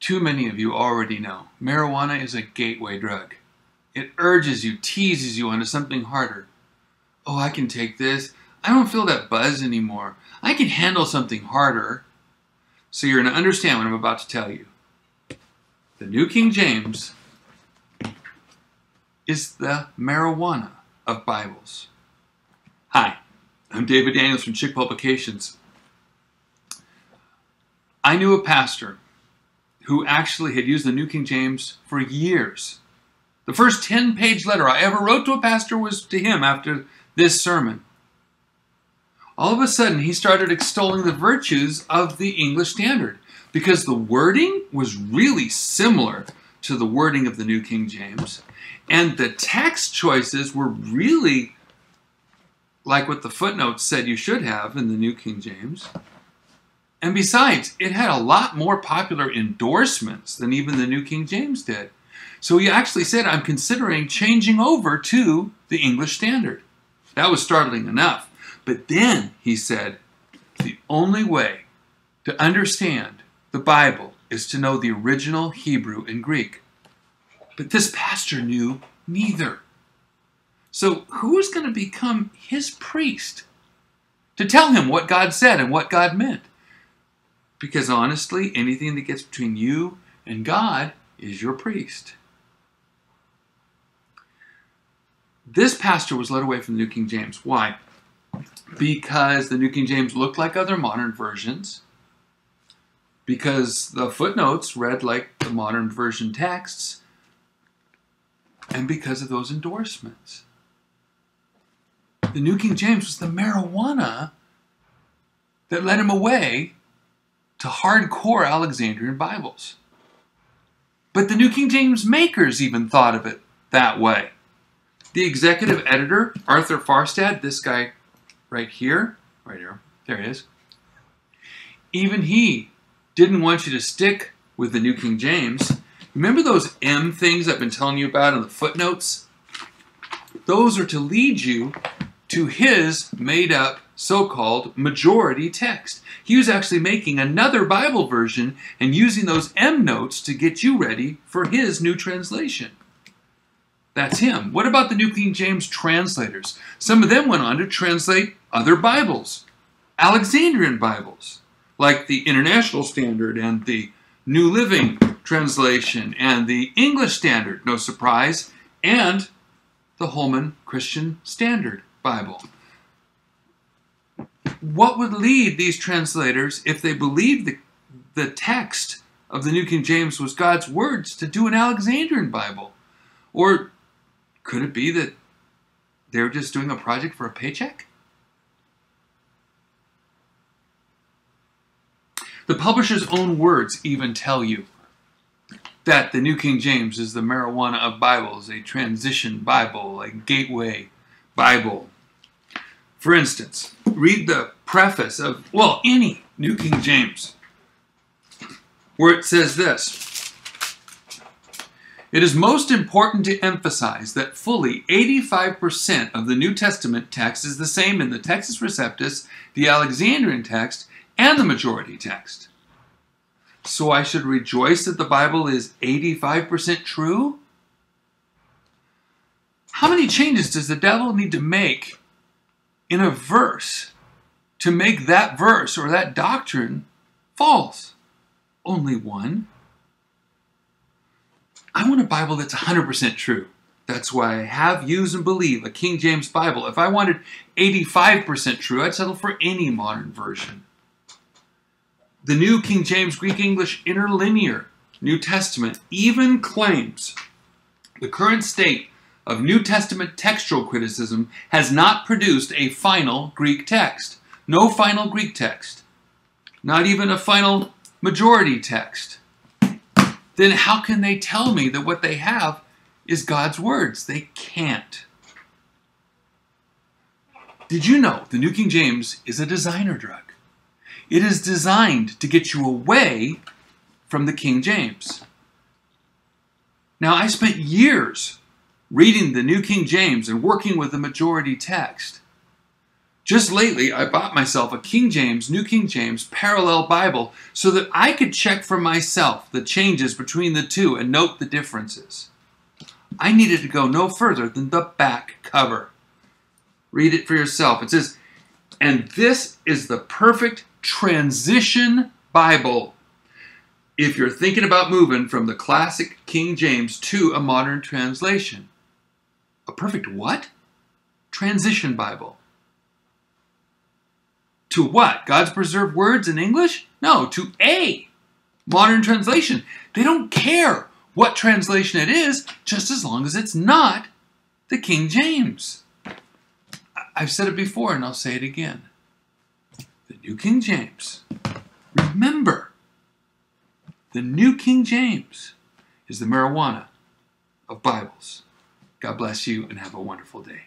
Too many of you already know marijuana is a gateway drug. It urges you, teases you onto something harder. Oh, I can take this. I don't feel that buzz anymore. I can handle something harder. So you're going to understand what I'm about to tell you. The New King James is the marijuana of Bibles. Hi, I'm David Daniels from Chick Publications. I knew a pastor who actually had used the New King James for years. The first 10-page letter I ever wrote to a pastor was to him after this sermon. All of a sudden, he started extolling the virtues of the English Standard because the wording was really similar to the wording of the New King James, and the text choices were really like what the footnotes said you should have in the New King James. And besides, it had a lot more popular endorsements than even the New King James did. So he actually said, I'm considering changing over to the English Standard. That was startling enough. But then he said, the only way to understand the Bible is to know the original Hebrew and Greek. But this pastor knew neither. So who is going to become his priest to tell him what God said and what God meant? Because honestly, anything that gets between you and God is your priest. This pastor was led away from the New King James. Why? Because the New King James looked like other modern versions. Because the footnotes read like the modern version texts. And because of those endorsements. The New King James was the marijuana that led him away to hardcore Alexandrian Bibles. But the New King James makers even thought of it that way. The executive editor, Arthur Farstad, this guy right here, there he is. Even he didn't want you to stick with the New King James. Remember those M things I've been telling you about in the footnotes? Those are to lead you to his made-up so-called majority text. He was actually making another Bible version and using those M notes to get you ready for his new translation. That's him. What about the New King James translators? Some of them went on to translate other Bibles, Alexandrian Bibles, like the International Standard and the New Living Translation and the English Standard, no surprise, and the Holman Christian Standard Bible. What would lead these translators, if they believed the text of the New King James was God's words, to do an Alexandrian Bible? Or could it be that they're just doing a project for a paycheck? The publisher's own words even tell you that the New King James is the marijuana of Bibles, a transition Bible, a gateway Bible. For instance, read the preface of, any New King James, where it says this: it is most important to emphasize that fully 85% of the New Testament text is the same in the Textus Receptus, the Alexandrian text, and the majority text. So I should rejoice that the Bible is 85% true? How many changes does the devil need to make in a verse to make that verse or that doctrine false? Only one. I want a Bible that's 100% true. That's why I have, use, and believe a King James Bible. If I wanted 85% true, I'd settle for any modern version. The New King James Greek English Interlinear New Testament even claims the current state of New Testament textual criticism has not produced a final Greek text. No final Greek text. Not even a final majority text. Then how can they tell me that what they have is God's words? They can't. Did you know the New King James is a designer drug? It is designed to get you away from the King James. Now, I spent years reading the New King James and working with the majority text. Just lately, I bought myself a New King James parallel Bible so that I could check for myself the changes between the two and note the differences. I needed to go no further than the back cover. Read it for yourself. It says, "And this is the perfect transition Bible if you're thinking about moving from the classic King James to a modern translation." A perfect what? Transition Bible. To what? God's preserved words in English? No, to a modern translation. They don't care what translation it is, just as long as it's not the King James. I've said it before and I'll say it again. The New King James. Remember, the New King James is the marijuana of Bibles. God bless you and have a wonderful day.